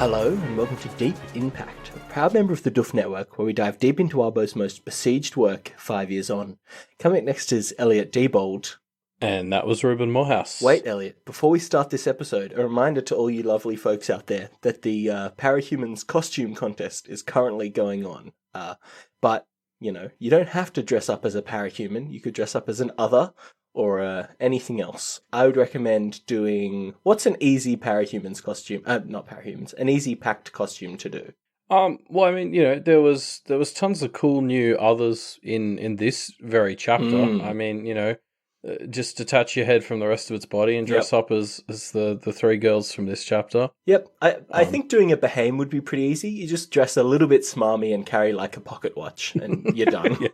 Hello and welcome to Deep In Pact, a proud member of the Duff Network where we dive deep into Arbo's most besieged work 5 years on. Coming up next is Elliot Diebold. And that was Ruben Morehouse. Wait, Elliot, before we start this episode, a reminder to all you lovely folks out there that the Parahumans Costume contest is currently going on. But, you know, you don't have to dress up as a parahuman. You could dress up as an other or anything else. I would recommend doing... What's an easy Parahumans costume? Not Parahumans. An easy Pact costume to do. Well, I mean, you know, there was tons of cool new others in this very chapter. I mean, you know, just detach your head from the rest of its body and dress up as the three girls from this chapter. Yep. I think doing a Bahame would be pretty easy. You just dress a little bit smarmy and carry like a pocket watch and you're done.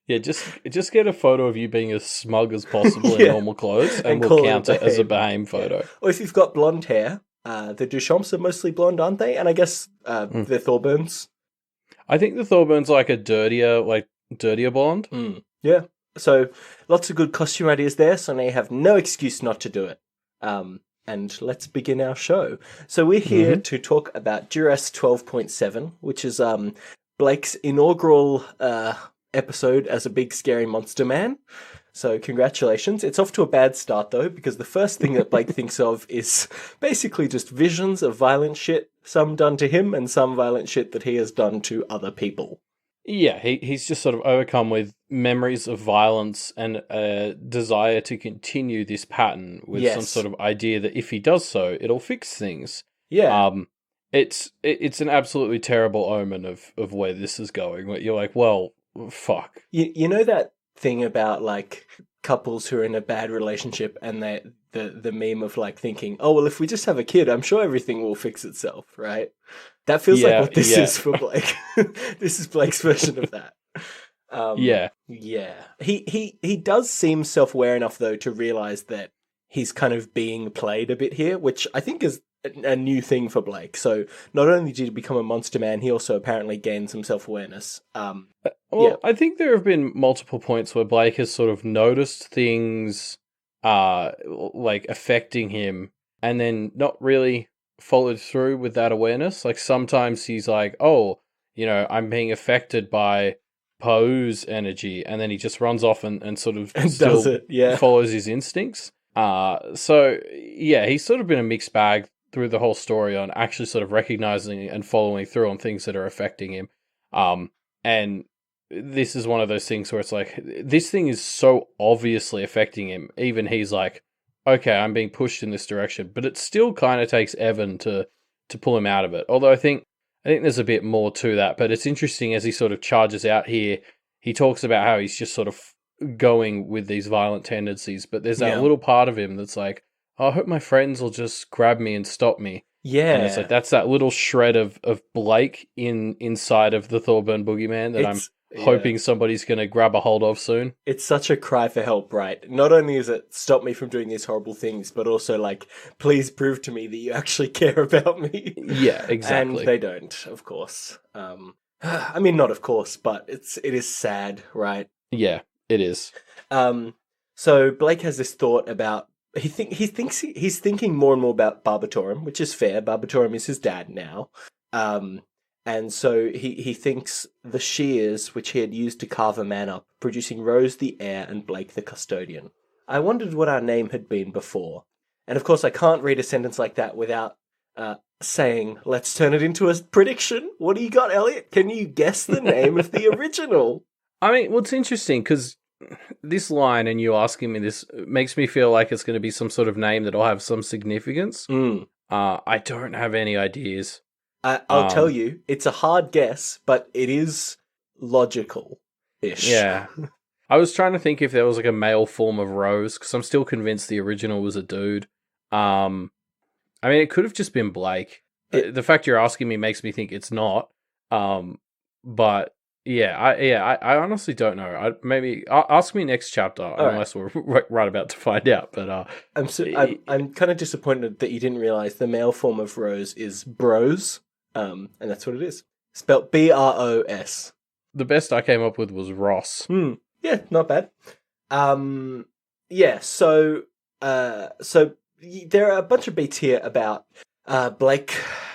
Yeah, just get a photo of you being as smug as possible in normal clothes and we'll count it as a Bahame photo. Yeah. Or if you've got blonde hair, the Duchamps are mostly blonde, aren't they? And I guess they're Thorburns. I think the Thorburns are like a dirtier blonde. Yeah. So lots of good costume ideas there, so now you have no excuse not to do it. And let's begin our show. So we're here to talk about Duress 12.7, which is Blake's inaugural episode as a big scary monster man. So congratulations. It's off to a bad start though, because the first thing that Blake thinks of is basically just visions of violent shit, some done to him and some violent shit that he has done to other people. Yeah, he's just sort of overcome with memories of violence and a desire to continue this pattern with some sort of idea that if he does so, it'll fix things. Yeah. It's an absolutely terrible omen of where this is going. Where you're like, well, fuck. You know that thing about like couples who are in a bad relationship and the meme of like thinking, oh, well, if we just have a kid, I'm sure everything will fix itself, right? That feels like what this is for Blake. This is Blake's version of that. Yeah. He does seem self-aware enough, though, to realize that he's kind of being played a bit here, which I think is a new thing for Blake. So not only did he become a monster man, he also apparently gained some self-awareness. I think there have been multiple points where Blake has sort of noticed things like affecting him and then not really followed through with that awareness. Like sometimes he's like, oh, you know, I'm being affected by Pau's energy, and then he just runs off and sort of still follows his instincts. So yeah, he's sort of been a mixed bag through the whole story on actually sort of recognizing and following through on things that are affecting him. And this is one of those things where it's like, this thing is so obviously affecting him. Even he's like, okay, I'm being pushed in this direction, but it still kind of takes Evan to pull him out of it. Although I think there's a bit more to that, but it's interesting as he sort of charges out here. He talks about how he's just sort of going with these violent tendencies, but there's that little part of him that's like, oh, I hope my friends will just grab me and stop me. Yeah. And it's like, that's that little shred of Blake inside of the Thorburn boogeyman that I'm hoping somebody's going to grab a hold of soon. It's such a cry for help, right? Not only is it stop me from doing these horrible things, but also like, please prove to me that you actually care about me. Yeah, exactly. And they don't, of course. I mean, not of course, but it is sad, right? Yeah, it is. So Blake has this thought about, he's thinking more and more about Barbatorum, which is fair. Barbatorum is his dad now. And so he thinks the shears which he had used to carve a man up, producing Rose the heir and Blake the custodian. I wondered what our name had been before. And of course I can't read a sentence like that without saying, let's turn it into a prediction. What do you got, Elliot? Can you guess the name of the original? I mean, what's interesting, because this line and you asking me this makes me feel like it's going to be some sort of name that'll have some significance. I don't have any ideas. I'll tell you, it's a hard guess, but it is logical-ish. Yeah. I was trying to think if there was like a male form of Rose, because I'm still convinced the original was a dude. I mean, it could have just been Blake. The fact you're asking me makes me think it's not. But yeah, I honestly don't know. Maybe ask me next chapter, unless we're right about to find out. But I'm kind of disappointed that you didn't realize the male form of Rose is Bros. And that's what it is. Spelt Bros. The best I came up with was Ross. Yeah, not bad. So there are a bunch of beats here about Blake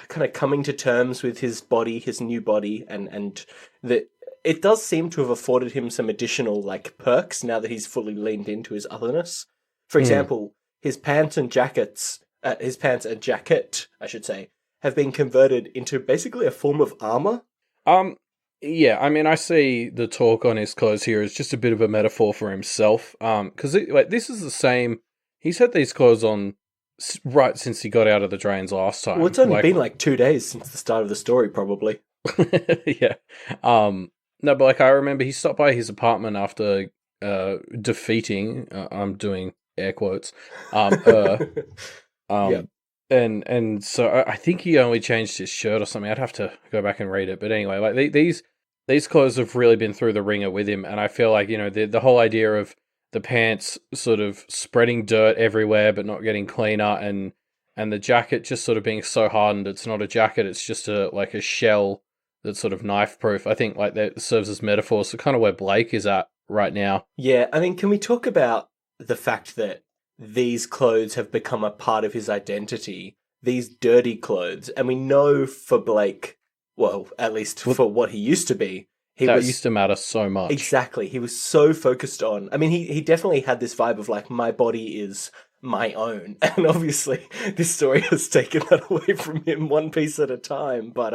kind of coming to terms with his body, his new body, and that it does seem to have afforded him some additional like perks now that he's fully leaned into his otherness. For example, his pants and jacket, I should say, have been converted into basically a form of armor. Yeah, I mean, I see the talk on his clothes here as just a bit of a metaphor for himself. Because this is the same. He's had these clothes on right since he got out of the drains last time. Well, it's only been like 2 days since the start of the story, probably. Yeah. No, but like I remember he stopped by his apartment after defeating. I'm doing air quotes. Yeah. And so I think he only changed his shirt or something. I'd have to go back and read it. But anyway, like these clothes have really been through the ringer with him, and I feel like the whole idea of the pants sort of spreading dirt everywhere but not getting cleaner, and the jacket just sort of being so hardened it's not a jacket, it's just a shell that's sort of knife proof. I think like that serves as metaphors for kind of where Blake is at right now. Yeah, I mean, can we talk about the fact that these clothes have become a part of his identity, these dirty clothes, and we know for Blake, well, at least for what he used to be, used to matter so much. Exactly. He was so focused on, I mean, he definitely had this vibe of like, my body is my own. And obviously this story has taken that away from him one piece at a time. But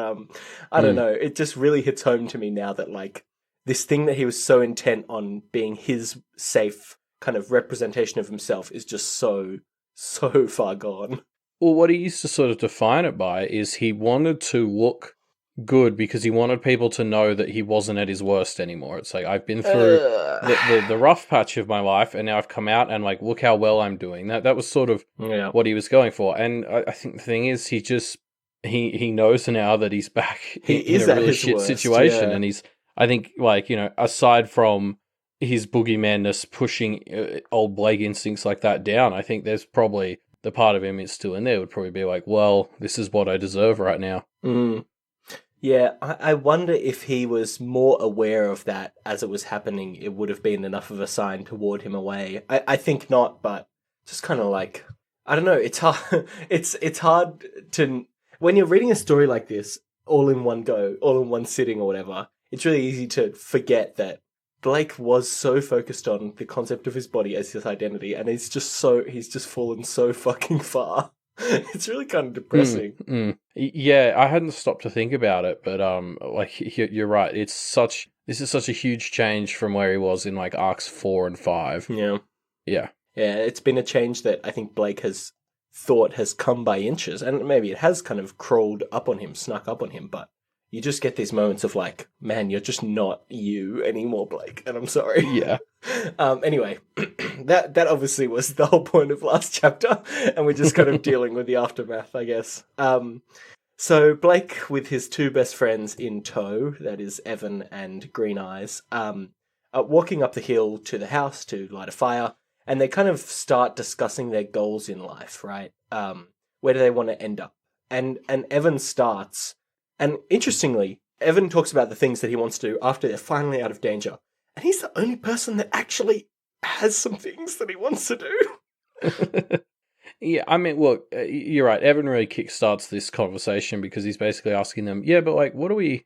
I don't know, it just really hits home to me now that like this thing that he was so intent on being his safe kind of representation of himself is just so far gone. Well, what he used to sort of define it by is he wanted to look good because he wanted people to know that he wasn't at his worst anymore. It's like, I've been through the rough patch of my life, and now I've come out and like, look how well I'm doing. That was sort of what he was going for. And I think the thing is, he knows now that he's back in a really shit situation. And I think like, aside from his boogeymanness pushing old Blake instincts like that down, I think there's probably the part of him is still in there would probably be like, well, this is what I deserve right now. Yeah, I wonder if he was more aware of that as it was happening, it would have been enough of a sign to ward him away. I think not, but just kind of like, I don't know, it's hard, it's hard to, when you're reading a story like this, all in one go, all in one sitting or whatever, it's really easy to forget that Blake was so focused on the concept of his body as his identity, and he's just fallen so fucking far. It's really kind of depressing. Yeah, I hadn't stopped to think about it, but like you're right. This is such a huge change from where he was in like arcs 4 and 5. Yeah. It's been a change that I think Blake has thought has come by inches, and maybe it has kind of crawled up on him, snuck up on him, but you just get these moments of like, man, you're just not you anymore, Blake, and I'm sorry. Yeah. Anyway, that obviously was the whole point of last chapter, and we're just kind of dealing with the aftermath, I guess. So Blake, with his two best friends in tow, that is Evan and Green Eyes, walking up the hill to the house to light a fire, and they kind of start discussing their goals in life, right? Where do they want to end up? And Evan starts. And interestingly, Evan talks about the things that he wants to do after they're finally out of danger. And he's the only person that actually has some things that he wants to do. Yeah, I mean, look, you're right. Evan really kickstarts this conversation because he's basically asking them, yeah, but like, what are we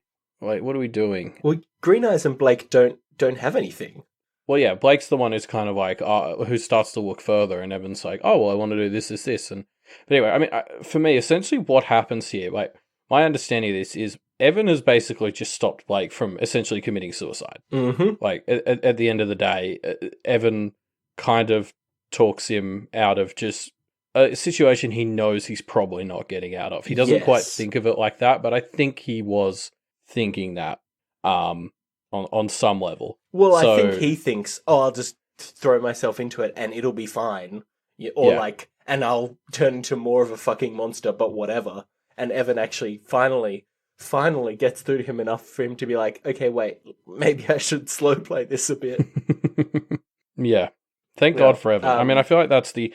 doing? Well, Green Eyes and Blake don't have anything. Well, yeah, Blake's the one who's kind of like, who starts to look further, and Evan's like, oh, well, I want to do this. But anyway, I mean, for me, essentially what happens here, like, my understanding of this is Evan has basically just stopped Blake from essentially committing suicide. Like, at the end of the day, Evan kind of talks him out of just a situation he knows he's probably not getting out of. He doesn't quite think of it like that, but I think he was thinking that on some level. Well, I think he thinks, oh, I'll just throw myself into it and it'll be fine. Or like, and I'll turn into more of a fucking monster, but whatever. And Evan actually finally gets through to him enough for him to be like, okay, wait, maybe I should slow play this a bit. Yeah. Thank God for Evan. I mean, I feel like that's the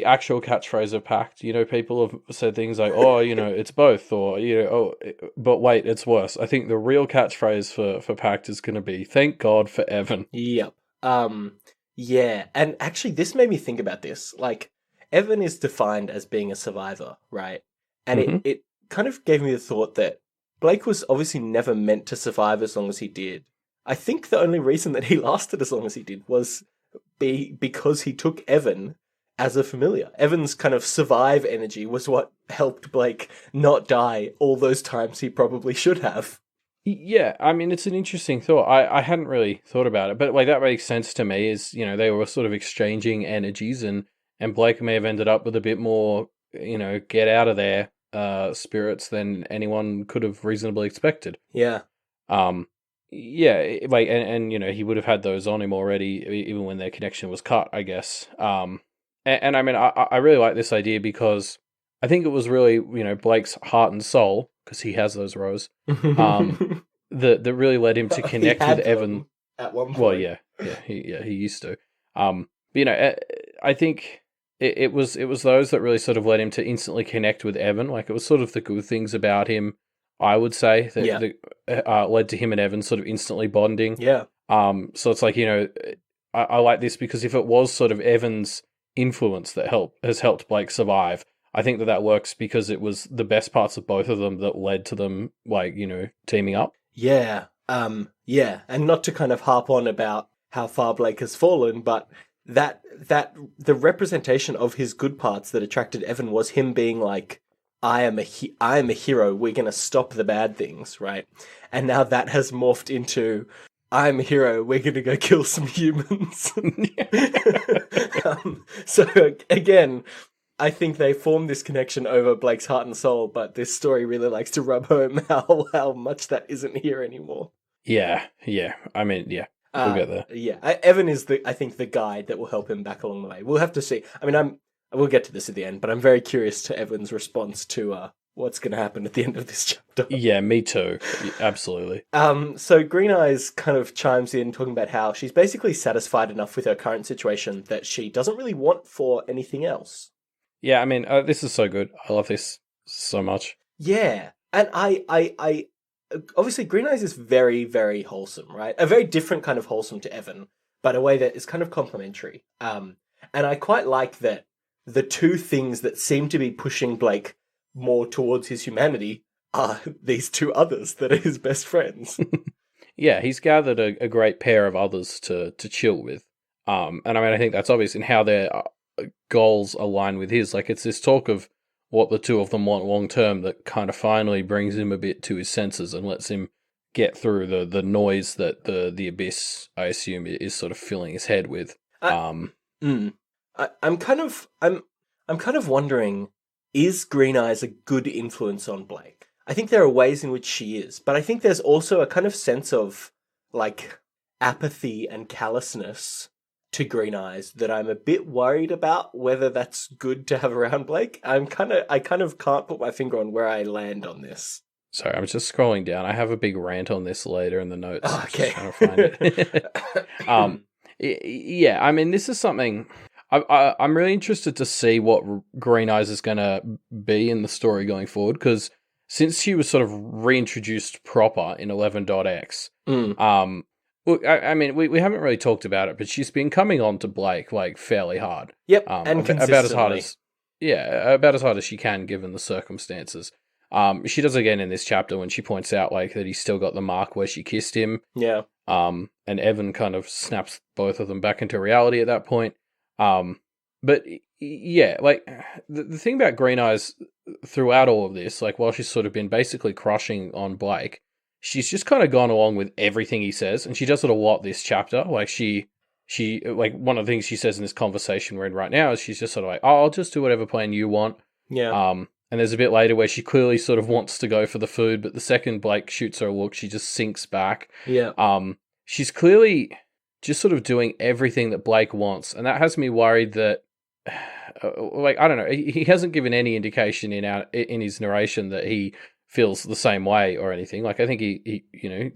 actual catchphrase of Pact. People have said things like, oh, it's both, or, but wait, it's worse. I think the real catchphrase for Pact is going to be, thank God for Evan. Yep. Yeah. And actually, this made me think about this. Like, Evan is defined as being a survivor, right? And it kind of gave me the thought that Blake was obviously never meant to survive as long as he did. I think the only reason that he lasted as long as he did was because he took Evan as a familiar. Evan's kind of survive energy was what helped Blake not die all those times he probably should have. Yeah, I mean, it's an interesting thought. I hadn't really thought about it, but like that makes sense to me. Is they were sort of exchanging energies, and Blake may have ended up with a bit more get out of there spirits than anyone could have reasonably expected. Yeah. Yeah, like and he would have had those on him already, even when their connection was cut, I guess. And I mean, I really like this idea because I think it was really Blake's heart and soul, because he has those rows, that really led him to connect with Evan at one point. Well, yeah, he used to. But I think it was those that really sort of led him to instantly connect with Evan. Like, it was sort of the good things about him, I would say, that led to him and Evan sort of instantly bonding. Yeah. So it's like, I like this because if it was sort of Evan's influence that has helped Blake survive, I think that works because it was the best parts of both of them that led to them, like, teaming up. Yeah. Yeah. And not to kind of harp on about how far Blake has fallen, but that the representation of his good parts that attracted Evan was him being like, I am a hero. We're going to stop the bad things, right? And now that has morphed into, I'm a hero. We're going to go kill some humans. So again, I think they formed this connection over Blake's heart and soul, but this story really likes to rub home how much that isn't here anymore. Yeah. I mean, yeah, we'll get there. Yeah, Evan is I think the guide that will help him back along the way. We'll have to see. I mean, we'll get to this at the end, but I'm very curious to Evan's response to what's going to happen at the end of this chapter. Yeah, me too. Absolutely. So Green Eyes kind of chimes in talking about how she's basically satisfied enough with her current situation that she doesn't really want for anything else. Yeah, I mean, this is so good. I love this so much. Yeah, and I obviously Green Eyes is very, very wholesome, right? A very different kind of wholesome to Evan, but a way that is kind of complementary. And I quite like that the two things that seem to be pushing Blake more towards his humanity are these two others that are his best friends. Yeah, he's gathered a great pair of others to chill with. And I mean, I think that's obvious in how their goals align with his. Like, it's this talk of what the two of them want long term that kind of finally brings him a bit to his senses and lets him get through the noise that the abyss, I assume, is sort of filling his head with. I'm kind of wondering, is Green Eyes a good influence on Blake? I think there are ways in which she is, but I think there's also a kind of sense of like apathy and callousness to Green Eyes that I'm a bit worried about whether that's good to have around Blake. I kind of can't put my finger on where I land on this. Sorry, I'm just scrolling down. I have a big rant on this later in the notes. Oh, okay. Just trying to find it. Yeah, I mean, this is something I'm really interested to see what Green Eyes is going to be in the story going forward, because since she was sort of reintroduced proper in 11.x, look, I mean, we haven't really talked about it, but she's been coming on to Blake like fairly hard. Yep, and consistently. About as hard as she can given the circumstances. She does again in this chapter when she points out like that he's still got the mark where she kissed him. Yeah. And Evan kind of snaps both of them back into reality at that point. But yeah, like the thing about Green Eyes throughout all of this, like while she's sort of been basically crushing on Blake, she's just kind of gone along with everything he says, and she does it a lot this chapter. Like she like one of the things she says in this conversation we're in right now is she's just sort of like, oh, I'll just do whatever plan you want. Yeah. And there's a bit later where she clearly sort of wants to go for the food, but the second Blake shoots her a look, she just sinks back. Yeah. She's clearly just sort of doing everything that Blake wants, and that has me worried that, like, I don't know, he hasn't given any indication in his narration that he feels the same way or anything. Like, I think he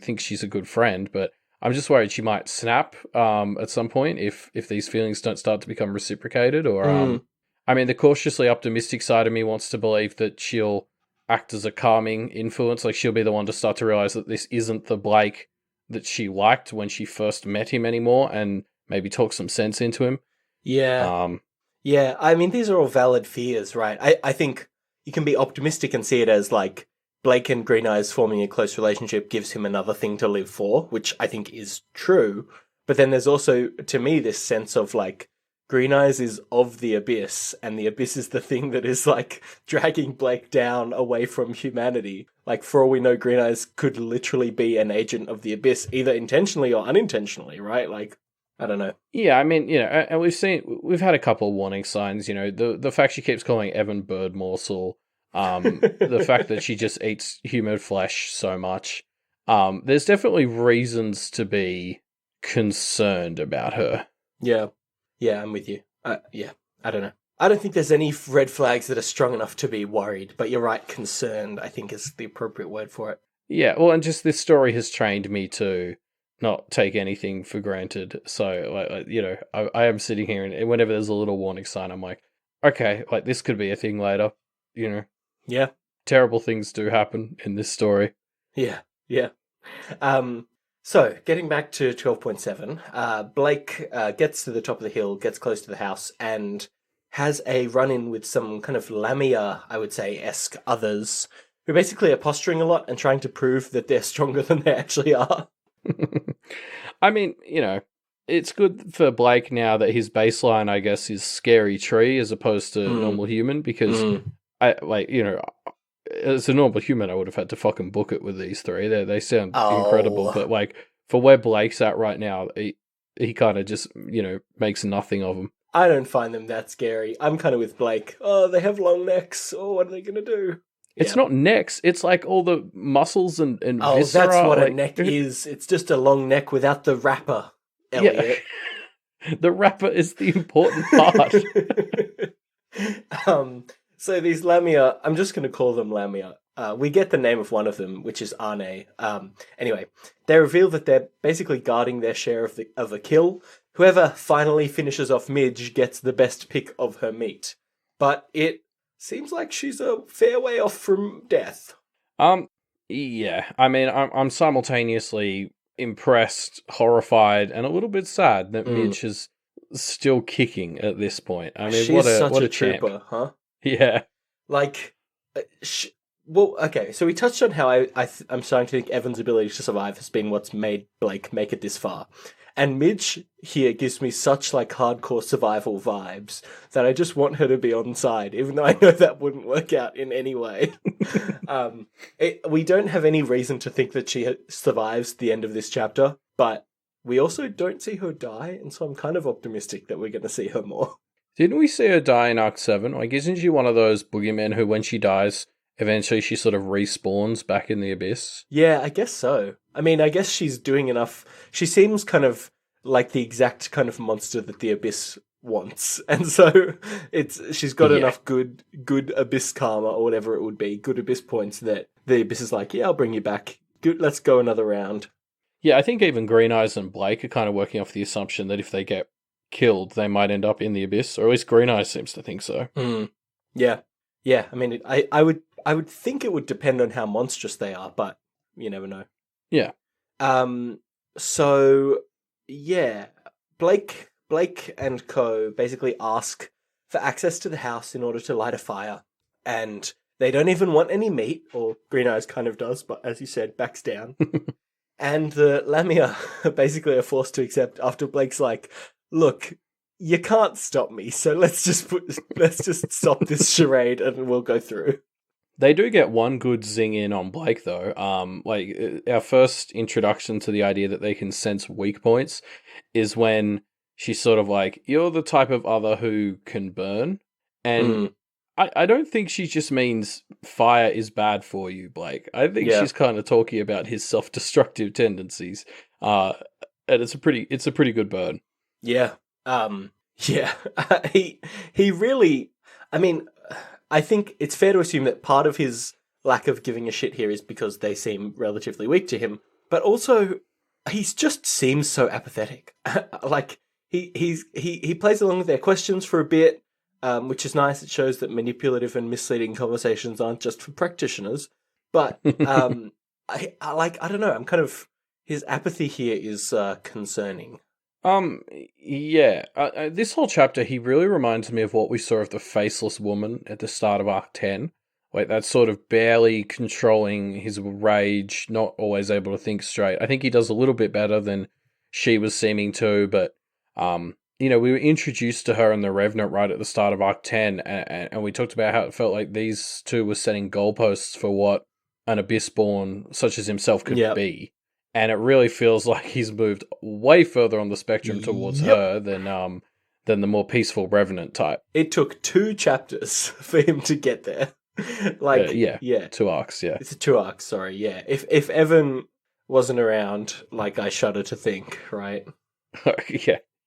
thinks she's a good friend, but I'm just worried she might snap at some point if these feelings don't start to become reciprocated, or I mean, the cautiously optimistic side of me wants to believe that she'll act as a calming influence. Like, she'll be the one to start to realize that this isn't the Blake that she liked when she first met him anymore, and maybe talk some sense into him. Yeah. Yeah, I mean, these are all valid fears, right? I think, you can be optimistic and see it as like Blake and Green Eyes forming a close relationship gives him another thing to live for, which I think is true. But then there's also, to me, this sense of like Green Eyes is of the Abyss, and the Abyss is the thing that is like dragging Blake down away from humanity. Like, for all we know, Green Eyes could literally be an agent of the Abyss, either intentionally or unintentionally, right? Like, I don't know. Yeah, I mean, and we've had a couple of warning signs, the fact she keeps calling Evan bird morsel, the fact that she just eats human flesh so much. There's definitely reasons to be concerned about her. Yeah. Yeah, I'm with you. Yeah, I don't know. I don't think there's any red flags that are strong enough to be worried, but you're right, concerned, I think is the appropriate word for it. Yeah, well, and just this story has trained me to not take anything for granted. So, I am sitting here, and whenever there's a little warning sign, I'm like, okay, like, this could be a thing later, Yeah. Terrible things do happen in this story. Yeah. So, getting back to 12.7, Blake gets to the top of the hill, gets close to the house, and has a run-in with some kind of Lamia, I would say, esque others, who basically are posturing a lot and trying to prove that they're stronger than they actually are. I mean, it's good for Blake now that his baseline, I guess, is scary tree as opposed to normal human, because as a normal human, I would have had to fucking book it with these three. They sound incredible, but like for where Blake's at right now, he kind of just makes nothing of them. I don't find them that scary. I'm kind of with Blake. Oh, they have long necks. Oh, what are they gonna do? It's not necks. It's like all the muscles and viscera. That's what a neck is. It's just a long neck without the wrapper, Elliot. Yeah. The wrapper is the important part. So these Lamia, I'm just going to call them Lamia. We get the name of one of them, which is Arne. Anyway, they reveal that they're basically guarding their share of a kill. Whoever finally finishes off Midge gets the best pick of her meat. But it seems like she's a fair way off from death. Yeah. I mean, I'm simultaneously impressed, horrified, and a little bit sad that Midge is still kicking at this point. I mean, she's what a trooper, champ. huh? Yeah. Like, well, okay, so we touched on how I'm starting to think Evan's ability to survive has been what's made Blake make it this far. And Midge here gives me such, like, hardcore survival vibes that I just want her to be on side, even though I know that wouldn't work out in any way. We don't have any reason to think that she survives the end of this chapter, but we also don't see her die, and so I'm kind of optimistic that we're going to see her more. Didn't we see her die in Arc 7? Like, isn't she one of those boogeymen who, when she dies, eventually she sort of respawns back in the Abyss? Yeah, I guess so. I mean, I guess she's doing enough. She seems kind of like the exact kind of monster that the Abyss wants. And so she's got enough good Abyss karma, or whatever it would be, good Abyss points, that the Abyss is like, yeah, I'll bring you back. Good, let's go another round. Yeah, I think even Green Eyes and Blake are kind of working off the assumption that if they get killed, they might end up in the Abyss, or at least Green Eyes seems to think so. Yeah. I mean, I would think it would depend on how monstrous they are, but you never know. Yeah. So yeah, Blake and co basically ask for access to the house in order to light a fire, and they don't even want any meat, or Green Eyes kind of does, but as you said, backs down. And the Lamia basically are forced to accept after Blake's like, look, you can't stop me, so let's just stop this charade and we'll go through. They do get one good zing in on Blake, though. Our first introduction to the idea that they can sense weak points is when she's sort of like, you're the type of other who can burn. And I don't think she just means fire is bad for you, Blake. I think she's kind of talking about his self-destructive tendencies. And it's a pretty good burn. Yeah. He really, I mean, I think it's fair to assume that part of his lack of giving a shit here is because they seem relatively weak to him, but also he just seems so apathetic. Like he plays along with their questions for a bit, which is nice. It shows that manipulative and misleading conversations aren't just for practitioners. But I don't know. I'm kind of, his apathy here is concerning. This whole chapter, he really reminds me of what we saw of the Faceless Woman at the start of Arc 10. like that's sort of barely controlling his rage, not always able to think straight. I think he does a little bit better than she was seeming to, but we were introduced to her in the Revenant right at the start of Arc 10, and we talked about how it felt like these two were setting goalposts for what an Abyssborn such as himself could be. And it really feels like he's moved way further on the spectrum towards her than the more peaceful Revenant type. It took 2 chapters for him to get there. 2 arcs, yeah. It's 2 arcs, sorry, yeah. If Evan wasn't around, like, I shudder to think, right?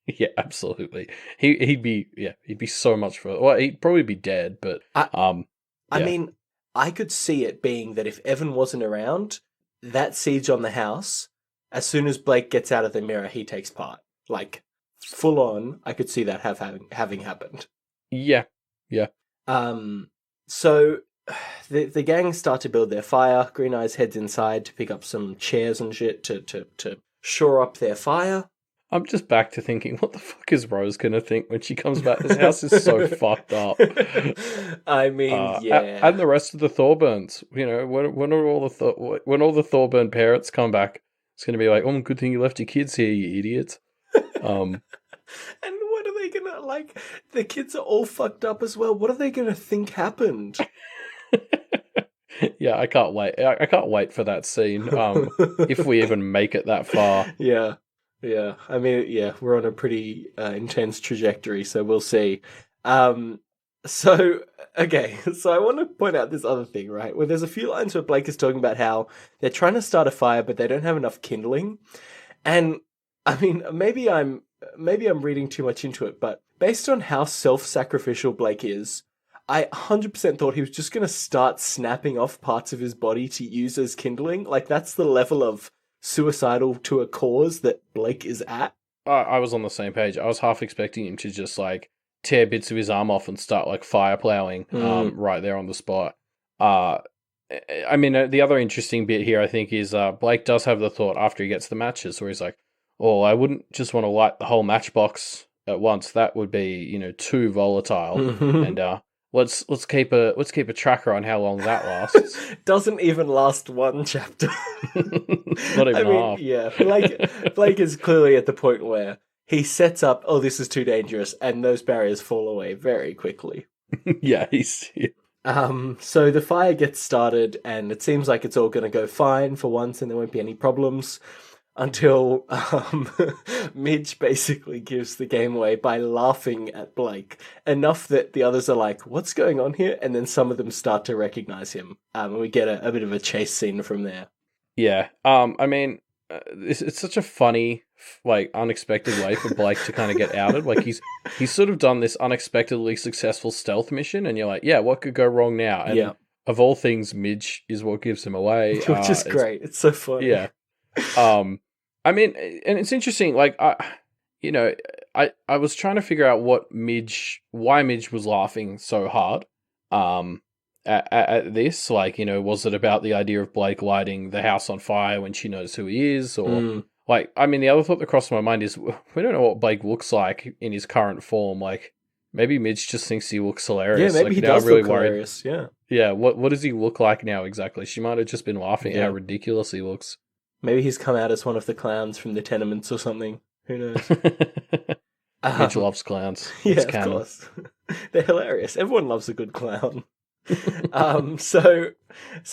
Yeah, absolutely. He'd be so much further. Well, he'd probably be dead, but I mean, I could see it being that if Evan wasn't around, that siege on the house, as soon as Blake gets out of the mirror, he takes part. Like, full on, I could see that having happened. Yeah. So the gang start to build their fire. Green Eyes heads inside to pick up some chairs and shit to shore up their fire. I'm just back to thinking, what the fuck is Rose gonna think when she comes back? This house is so fucked up. I mean, yeah, and the rest of the Thorburns. When all the Thorburn parents come back, it's gonna be like, oh, good thing you left your kids here, you idiots. And what are they gonna like? The kids are all fucked up as well. What are they gonna think happened? Yeah, I can't wait. I can't wait for that scene. If we even make it that far. Yeah. I mean, we're on a pretty intense trajectory, so we'll see. So I want to point out this other thing, right? Where there's a few lines where Blake is talking about how they're trying to start a fire, but they don't have enough kindling. And I mean, maybe I'm reading too much into it, but based on how self-sacrificial Blake is, I 100% thought he was just going to start snapping off parts of his body to use as kindling. Like, that's the level of suicidal to a cause that Blake is at. I was on the same page. I was half expecting him to just like tear bits of his arm off and start like fire plowing right there on the spot. I mean, the other interesting bit here, I think, is Blake does have the thought after he gets the matches where he's like, oh, I wouldn't just want to light the whole matchbox at once. That would be, too volatile. And let's keep a tracker on how long that lasts. Doesn't even last 1 chapter. Not even half. Yeah, Blake is clearly at the point where he sets up, oh, this is too dangerous, and those barriers fall away very quickly. Yeah, so the fire gets started, and it seems like it's all going to go fine for once, and there won't be any problems. Until Midge basically gives the game away by laughing at Blake enough that the others are like, what's going on here? And then some of them start to recognize him. And we get a bit of a chase scene from there. Yeah. I mean, it's such a funny, like, unexpected way for Blake to kind of get outed. Like, he's sort of done this unexpectedly successful stealth mission, and you're like, yeah, what could go wrong now? And of all things, Midge is what gives him away. Which is great. It's so funny. Yeah. I mean, and it's interesting, like, I was trying to figure out why Midge was laughing so hard, at this, like, was it about the idea of Blake lighting the house on fire when she knows who he is, or, like, I mean, the other thought that crossed my mind is, we don't know what Blake looks like in his current form, like, maybe Midge just thinks he looks hilarious. Yeah, maybe like, he does look hilarious, yeah. Yeah, what does he look like now exactly? She might have just been laughing at how ridiculous he looks. Maybe he's come out as one of the clowns from the Tenements or something. Who knows? Midge loves clowns. Of course. They're hilarious. Everyone loves a good clown. So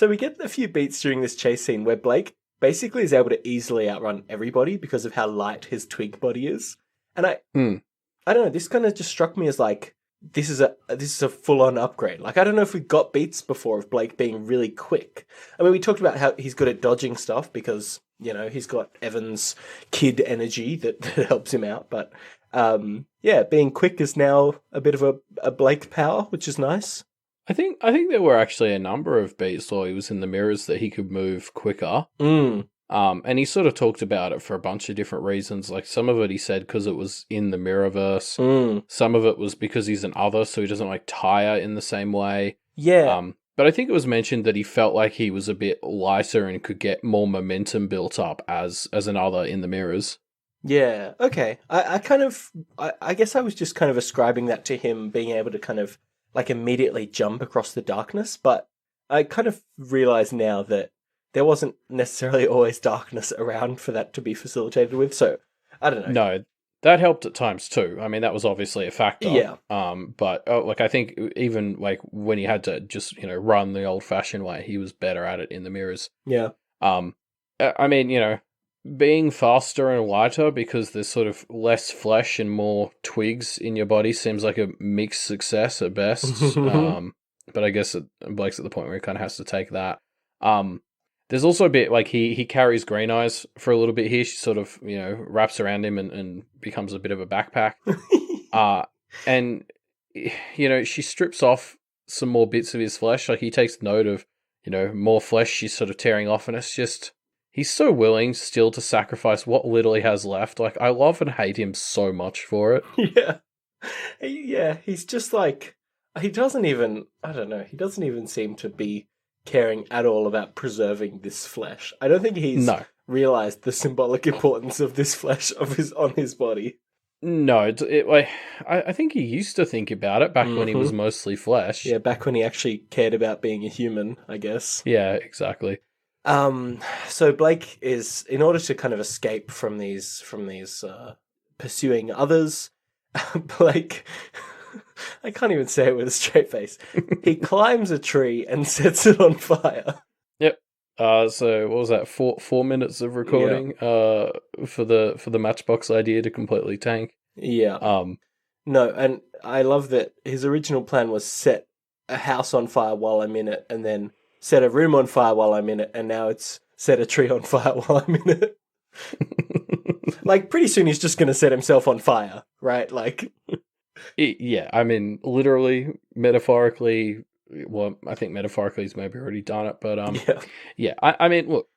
we get a few beats during this chase scene where Blake basically is able to easily outrun everybody because of how light his twig body is. And I don't know, this kind of just struck me as like, this is a full-on upgrade. Like, I don't know if we got beats before of Blake being really quick. I mean, we talked about how he's good at dodging stuff because, he's got Evan's kid energy that helps him out. But, being quick is now a bit of a Blake power, which is nice. I think there were actually a number of beats while he was in the mirrors that he could move quicker. And he sort of talked about it for a bunch of different reasons. Like, some of it he said because it was in the Mirrorverse. Some of it was because he's an other, so he doesn't like tire in the same way. Yeah. But I think it was mentioned that he felt like he was a bit lighter and could get more momentum built up as an other in the mirrors. Yeah. Okay. I guess I was just kind of ascribing that to him being able to kind of like immediately jump across the darkness, but I kind of realize now that there wasn't necessarily always darkness around for that to be facilitated with. So I don't know. No, that helped at times too. I mean, that was obviously a factor. Yeah. But like I think even like when he had to just run the old-fashioned way, he was better at it in the mirrors. Yeah. I mean, being faster and lighter because there's sort of less flesh and more twigs in your body seems like a mixed success at best. But I guess Blake's at the point where he kind of has to take that. There's also a bit like he carries Green Eyes for a little bit here. She sort of wraps around him and becomes a bit of a backpack. And she strips off some more bits of his flesh. Like he takes note of more flesh she's sort of tearing off, and it's just. He's so willing still to sacrifice what little he has left. Like, I love and hate him so much for it. Yeah. Yeah, he's just like... He doesn't even... I don't know. He doesn't even seem to be caring at all about preserving this flesh. I don't think he's realized the symbolic importance of this flesh on his body. No, I think he used to think about it back when he was mostly flesh. Yeah, back when he actually cared about being a human, I guess. Yeah, exactly. So Blake is, in order to kind of escape from these pursuing others, Blake, I can't even say it with a straight face. He climbs a tree and sets it on fire. Yep. So what was that? 4 minutes of recording. Yeah. For the Matchbox idea to completely tank. Yeah. No, and I love that his original plan was set a house on fire while I'm in it, and then set a room on fire while I'm in it, and now it's set a tree on fire while I'm in it. Like, pretty soon he's just going to set himself on fire, right? Like... Yeah, I mean, literally, metaphorically, well, I think metaphorically he's maybe already done it, but yeah. I mean, look,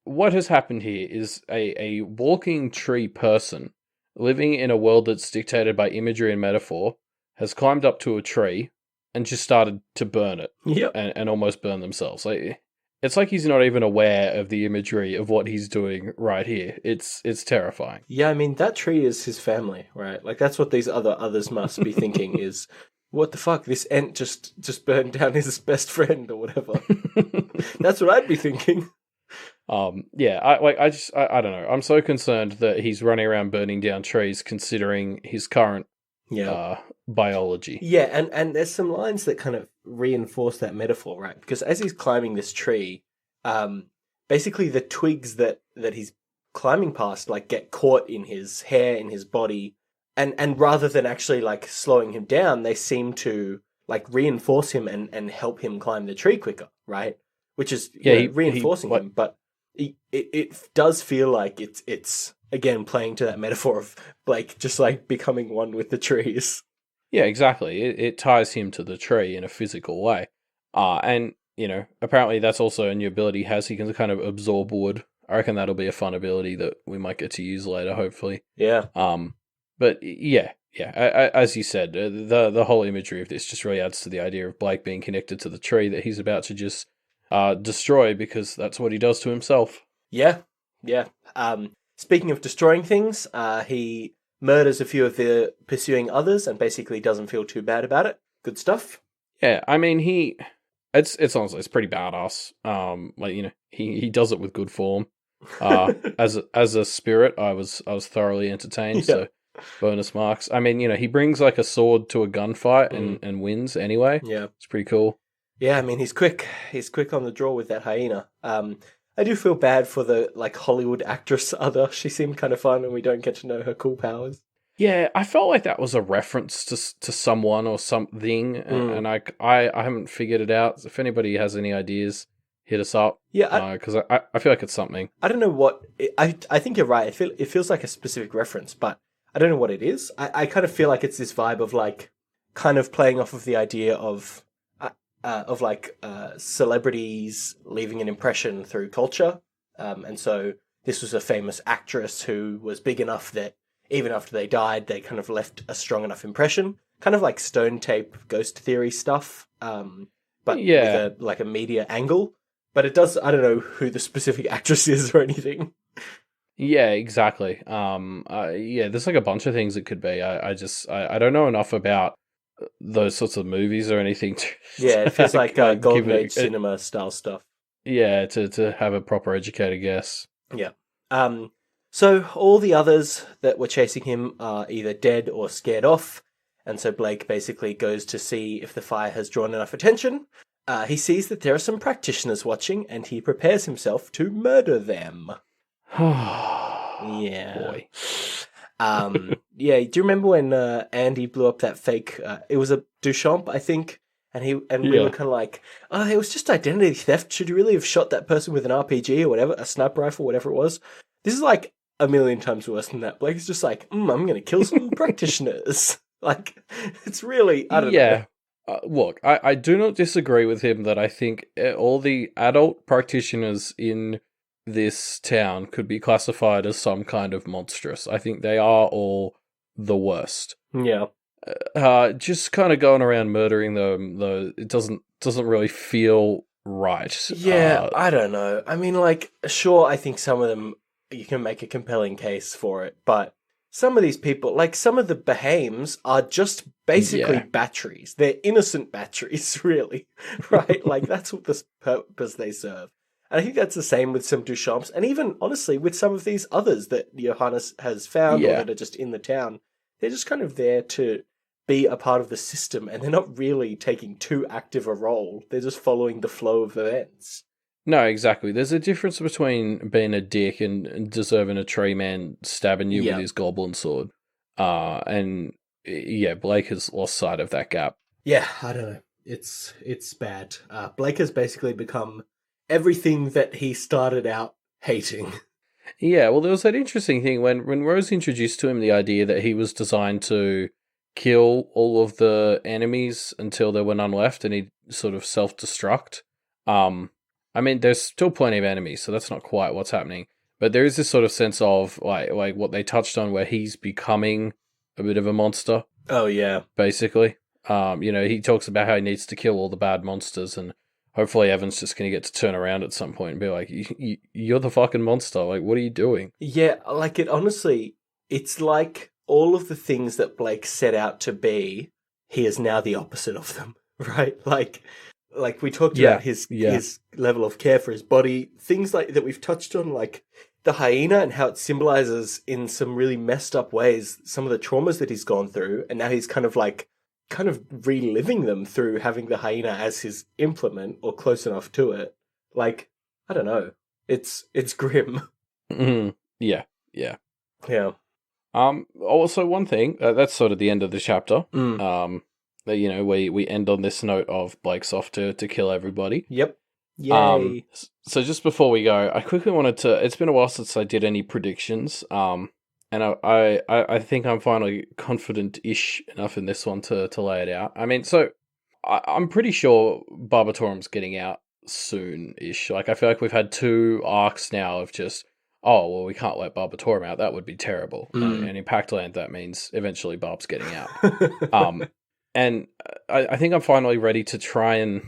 what has happened here is a walking tree person living in a world that's dictated by imagery and metaphor has climbed up to a tree and just started to burn it. Yep. And almost burn themselves. Like, it's like he's not even aware of the imagery of what he's doing right here. It's terrifying. Yeah, I mean, that tree is his family, right? Like, that's what these others must be thinking is, what the fuck, this ant just burned down his best friend or whatever. That's what I'd be thinking. Yeah, I don't know. I'm so concerned that he's running around burning down trees considering his current biology. Yeah, and there's some lines that kind of reinforce that metaphor, right? Because as he's climbing this tree, basically the twigs that he's climbing past like get caught in his hair, in his body, and rather than actually like slowing him down, they seem to like reinforce him and help him climb the tree quicker, right? Which is reinforcing him, but it does feel like it's again playing to that metaphor of Blake just like becoming one with the trees. Yeah, exactly. It ties him to the tree in a physical way. And, apparently that's also a new ability he has. He can kind of absorb wood. I reckon that'll be a fun ability that we might get to use later, hopefully. Yeah. But yeah. As you said, the whole imagery of this just really adds to the idea of Blake being connected to the tree that he's about to just destroy because that's what he does to himself. Yeah. Speaking of destroying things, he murders a few of the pursuing others and basically doesn't feel too bad about it. Good stuff. Yeah, I mean it's honestly it's pretty badass. He does it with good form. As a spirit, I was thoroughly entertained. Yeah. So bonus marks. I mean, he brings like a sword to a gunfight and wins anyway. Yeah, it's pretty cool. Yeah, I mean he's quick. He's quick on the draw with that hyena. I do feel bad for the like Hollywood actress Other. She seemed kind of fun, and we don't get to know her cool powers. Yeah, I felt like that was a reference to someone or something, and I haven't figured it out. If anybody has any ideas, hit us up. Yeah, because I feel like it's something. I don't know what. I think you're right. It feels like a specific reference, but I don't know what it is. I kind of feel like it's this vibe of like kind of playing off of the idea of celebrities leaving an impression through culture. And so this was a famous actress who was big enough that even after they died, they kind of left a strong enough impression. Kind of like stone tape ghost theory stuff, but with a media angle. But it does, I don't know who the specific actress is or anything. Yeah, exactly. There's like a bunch of things it could be. I don't know enough about those sorts of movies or anything. Yeah, it feels like Golden Age it, cinema style stuff. Yeah, to have a proper educated guess. Yeah. So all the others that were chasing him are either dead or scared off, and so Blake basically goes to see if the fire has drawn enough attention. He sees that there are some practitioners watching, and he prepares himself to murder them. Yeah. Boy. Yeah, do you remember when Andy blew up that fake... it was a Duchamp, I think, and we were kind of like, oh, it was just identity theft. Should you really have shot that person with an RPG or whatever, a sniper rifle, whatever it was? This is like a million times worse than that. Blake's just like, I'm going to kill some practitioners. Like, it's really, I don't know. Look, I do not disagree with him that I think all the adult practitioners in this town could be classified as some kind of monstrous. I think they are all the worst. Yeah. Just kind of going around murdering them, though, it doesn't really feel right. Yeah, I don't know. I mean, like, sure, I think some of them, you can make a compelling case for it, but some of these people, like some of the Bahams, are just basically batteries. They're innocent batteries, really, right? Like, that's what the purpose they serve. And I think that's the same with some Duchamps, and even, honestly, with some of these others that Johannes has found or that are just in the town. They're just kind of there to be a part of the system, and they're not really taking too active a role. They're just following the flow of events. No, exactly. There's a difference between being a dick and deserving a tree man stabbing you with his goblin sword. And yeah, Blake has lost sight of that gap. Yeah, I don't know. It's bad. Blake has basically become everything that he started out hating. Yeah, well, there was that interesting thing when Rose introduced to him the idea that he was designed to kill all of the enemies until there were none left, and he'd sort of self-destruct. I mean, there's still plenty of enemies, so that's not quite what's happening. But there is this sort of sense of like what they touched on, where he's becoming a bit of a monster. Oh yeah, basically. He talks about how he needs to kill all the bad monsters, and hopefully Evan's just going to get to turn around at some point and be like, "You're the fucking monster. Like, what are you doing?" Yeah, like it's like all of the things that Blake set out to be, he is now the opposite of them, right? Like we talked about his level of care for his body, things like that we've touched on, like the hyena and how it symbolizes in some really messed up ways some of the traumas that he's gone through, and now he's kind of reliving them through having the hyena as his implement or close enough to it. Like, I don't know. It's grim. Mm-hmm. Yeah. Also, one thing that's sort of the end of the chapter. We end on this note of Blake's off to kill everybody. Yep. Yay. So just before we go, I quickly wanted to. It's been a while since I did any predictions. And I think I'm finally confident-ish enough in this one to lay it out. I mean, so I'm pretty sure Barbatorum's getting out soon-ish. Like, I feel like we've had 2 arcs now of just, oh, well, we can't let Barbatorum out. That would be terrible. And in Pactland, that means eventually Barb's getting out. And I think I'm finally ready to try and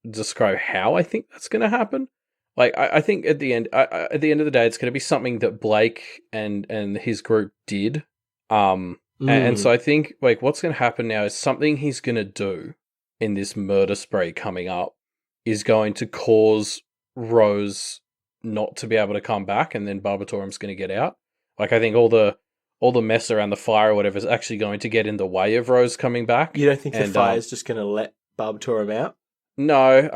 describe how I think that's going to happen. Like, I think at the end of the day, it's going to be something that Blake and his group did. And so I think, like, what's going to happen now is something he's going to do in this murder spree coming up is going to cause Rose not to be able to come back, and then Barbatorum's going to get out. Like, I think all the mess around the fire or whatever is actually going to get in the way of Rose coming back. You don't think the fire's just going to let Barbatorum out? No,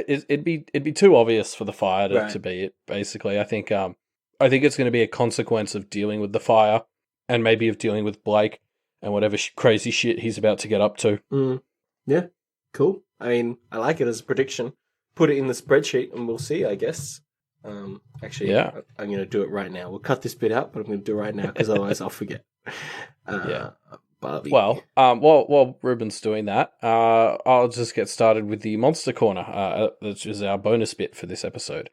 it'd be too obvious for the fire to be it. Basically, I think it's going to be a consequence of dealing with the fire, and maybe of dealing with Blake and whatever crazy shit he's about to get up to. Yeah, cool. I mean, I like it as a prediction. Put it in the spreadsheet, and we'll see. I guess. Actually, I'm going to do it right now. We'll cut this bit out, but I'm going to do it right now because otherwise I'll forget. Barbie. Well, while Ruben's doing that, I'll just get started with the Monster Corner, which is our bonus bit for this episode.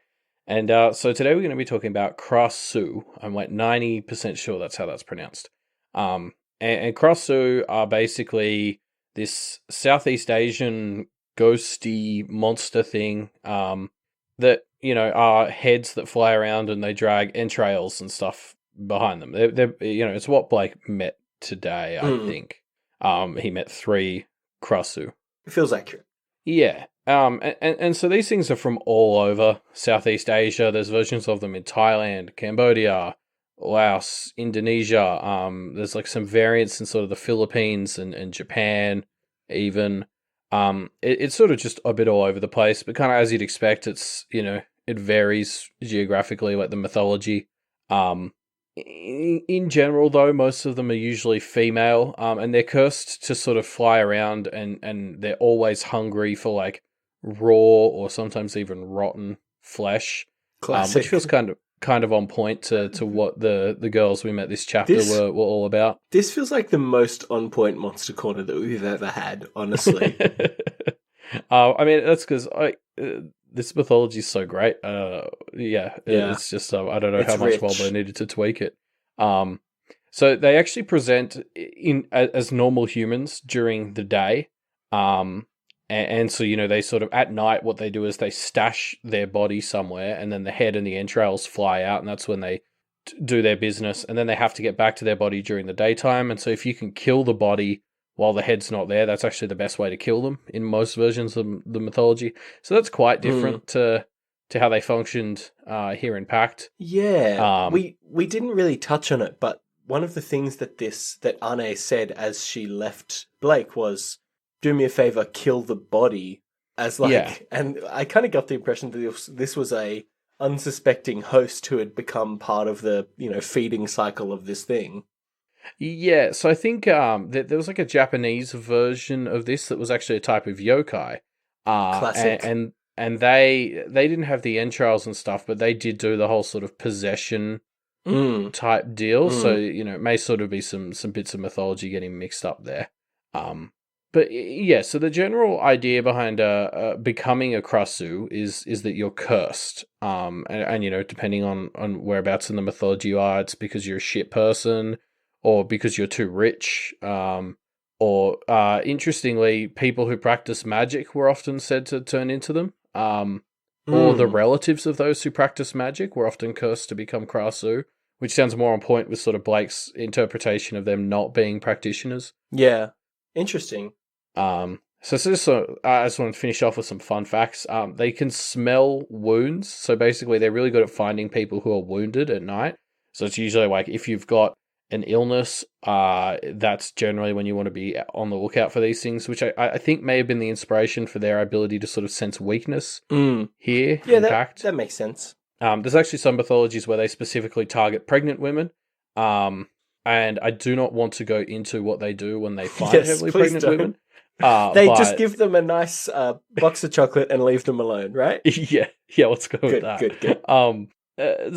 And so today we're going to be talking about Krasu. I'm like 90% sure that's how that's pronounced. And Krasu are basically this Southeast Asian ghosty monster thing that, are heads that fly around and they drag entrails and stuff behind them. They're it's what Blake met today, I think. He met 3 Krasu. It feels accurate. Yeah. And so these things are from all over Southeast Asia. There's versions of them in Thailand, Cambodia, Laos, Indonesia. There's like some variants in sort of the Philippines and Japan, even. It's sort of just a bit all over the place, but kind of as you'd expect, it's, it varies geographically, like the mythology. In general, though, most of them are usually female, and they're cursed to sort of fly around, and they're always hungry for like raw or sometimes even rotten flesh, which feels kind of on point to what the girls we met this chapter were all about. This feels like the most on point Monster Corner that we've ever had, honestly. I mean, that's because this mythology is so great. It's just I don't know how much more they needed to tweak it. So they actually present as normal humans during the day, and so they sort of at night what they do is they stash their body somewhere, and then the head and the entrails fly out, and that's when they do their business, and then they have to get back to their body during the daytime. And so if you can kill the body while the head's not there, that's actually the best way to kill them in most versions of the mythology. So that's quite different to how they functioned here in Pact. Yeah, we didn't really touch on it, but one of the things that Arne said as she left Blake was, "Do me a favor, kill the body." And I kind of got the impression that this was a unsuspecting host who had become part of the feeding cycle of this thing. Yeah, so I think there was like a Japanese version of this that was actually a type of yokai. Classic. And they didn't have the entrails and stuff, but they did do the whole sort of possession type deal. So, it may sort of be some bits of mythology getting mixed up there. But yeah, so the general idea behind becoming a Krasu is that you're cursed. And depending on whereabouts in the mythology you are, it's because you're a shit person, or because you're too rich, or interestingly, people who practice magic were often said to turn into them, or the relatives of those who practice magic were often cursed to become Krasu, which sounds more on point with sort of Blake's interpretation of them not being practitioners. Yeah, interesting. I just want to finish off with some fun facts. They can smell wounds, so basically they're really good at finding people who are wounded at night. So it's usually like if you've got an illness, that's generally when you want to be on the lookout for these things, which I think may have been the inspiration for their ability to sort of sense weakness here. Yeah, in Pact. That makes sense. There's actually some mythologies where they specifically target pregnant women, and I do not want to go into what they do when they find heavily pregnant women. They just give them a nice box of chocolate and leave them alone, right? Yeah, let's go with that. Good.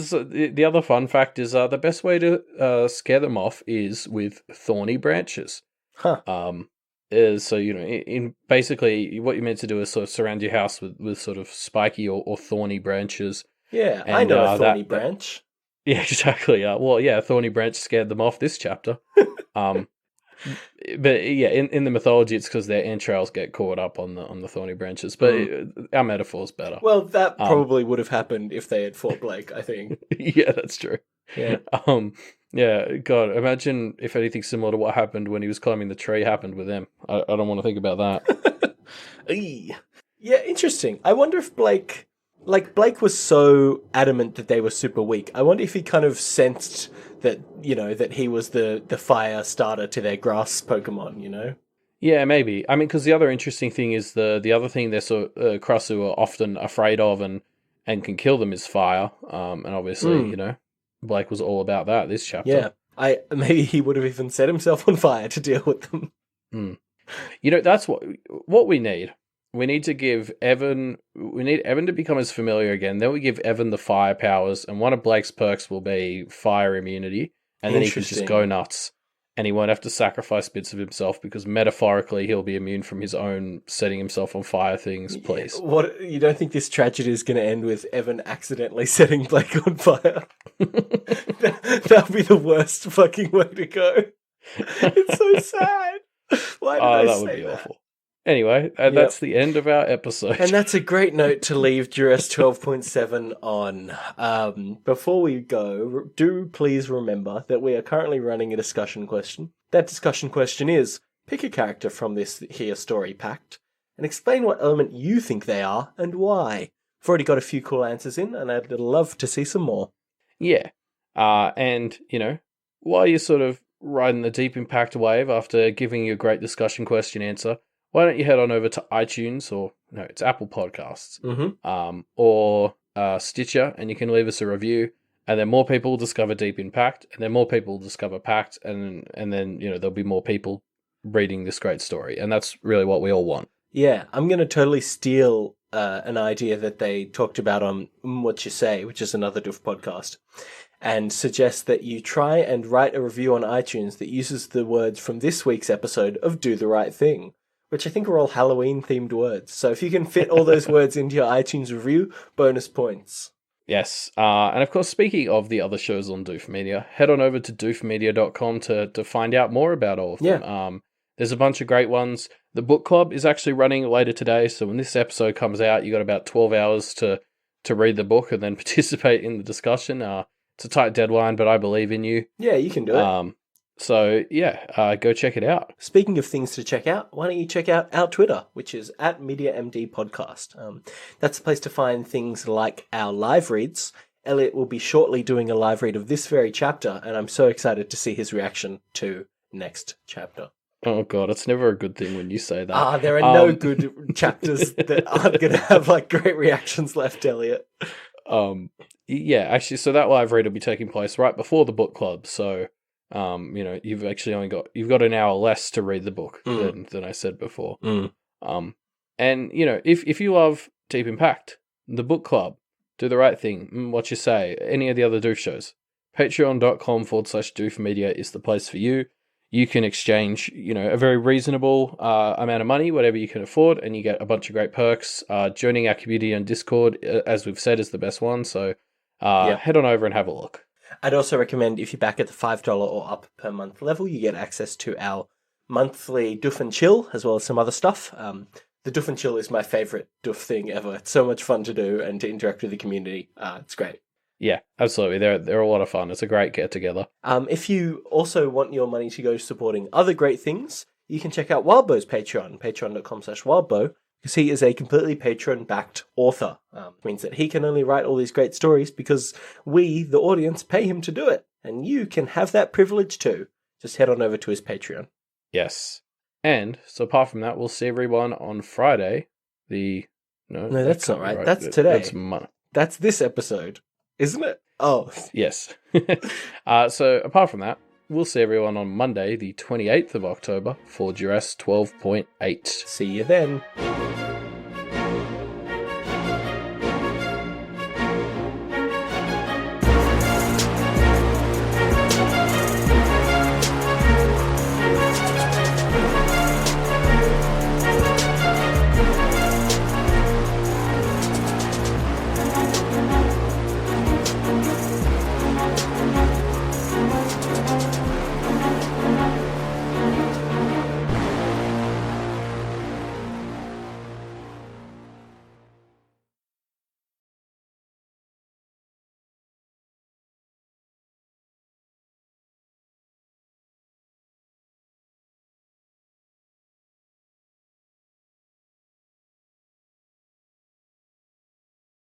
So the other fun fact is the best way to scare them off is with thorny branches. Huh. So in basically what you're meant to do is sort of surround your house with sort of spiky or thorny branches. Yeah, and, I know a thorny branch. Yeah, exactly. A thorny branch scared them off this chapter. But yeah, in the mythology, it's because their entrails get caught up on the thorny branches. But our metaphor's better. Well, that probably would have happened if they had fought Blake, I think. Yeah, that's true. Yeah. Yeah, God, imagine if anything similar to what happened when he was climbing the tree happened with them. I don't want to think about that. Yeah, interesting. I wonder if Blake was so adamant that they were super weak. I wonder if he kind of sensed that, that he was the fire starter to their grass Pokemon, Yeah, maybe. I mean, because the other interesting thing is the other thing they're Krasu are often afraid of and can kill them is fire. And obviously, Blake was all about that this chapter. Yeah, maybe he would have even set himself on fire to deal with them. That's what we need. We need to give Evan. We need Evan to become as familiar again. Then we give Evan the fire powers, and one of Blake's perks will be fire immunity, and then he can just go nuts, and he won't have to sacrifice bits of himself because metaphorically he'll be immune from his own setting himself on fire things. Please, what? You don't think this tragedy is going to end with Evan accidentally setting Blake on fire? That'd be the worst fucking way to go. It's so sad. Why did I that say would be that? awful. Anyway, that's the end of our episode. And that's a great note to leave Duress 12.7 on. Before we go, do please remember that we are currently running a discussion question. That discussion question is pick a character from this here story pact, and explain what element you think they are and why. I've already got a few cool answers in, and I'd love to see some more. Yeah. And, while you're sort of riding the Deep Impact wave after giving your great discussion question answer, why don't you head on over to iTunes, or, no, it's Apple Podcasts, or Stitcher, and you can leave us a review, and then more people will discover Deep Impact, and then more people will discover Pact, and then, there'll be more people reading this great story, and that's really what we all want. Yeah, I'm going to totally steal an idea that they talked about on What You Say, which is another Doof podcast, and suggest that you try and write a review on iTunes that uses the words from this week's episode of Do the Right Thing, which I think are all Halloween-themed words. So if you can fit all those words into your iTunes review, bonus points. Yes, and of course, speaking of the other shows on Doof Media, head on over to doofmedia.com to find out more about all of them. Yeah. There's a bunch of great ones. The book club is actually running later today, so when this episode comes out, you got about 12 hours to read the book and then participate in the discussion. It's a tight deadline, but I believe in you. Yeah, you can do it. So, go check it out. Speaking of things to check out, why don't you check out our Twitter, which is @MediaMDPodcast. That's the place to find things like our live reads. Elliot will be shortly doing a live read of this very chapter, and I'm so excited to see his reaction to next chapter. Oh, God, it's never a good thing when you say that. There are no good chapters that aren't going to have great reactions left, Elliot. Yeah, actually, so that live read will be taking place right before the book club, so... you've actually you've got an hour less to read the book than I said before. And if you love Deep Impact, the book club, Do the Right Thing, What You Say, any of the other Doof shows, patreon.com/Doof Media is the place for you. You can exchange, a very reasonable amount of money, whatever you can afford, and you get a bunch of great perks. Joining our community on Discord, as we've said, is the best one. So head on over and have a look. I'd also recommend if you back at the $5 or up per month level, you get access to our monthly Doof and Chill, as well as some other stuff. The Doof and Chill is my favourite Doof thing ever. It's so much fun to do and to interact with the community. It's great. Yeah, absolutely. They're a lot of fun. It's a great get-together. If you also want your money to go supporting other great things, you can check out Wildbow's Patreon, patreon.com/Wildbow, because he is a completely Patreon-backed author. Which means that he can only write all these great stories because we, the audience, pay him to do it. And you can have that privilege too. Just head on over to his Patreon. Yes. And so apart from that, we'll see everyone on Friday. No, that's not right. That's today. That's this episode, isn't it? Oh. Yes. So apart from that, we'll see everyone on Monday, the 28th of October, for Duress 12.8. See you then.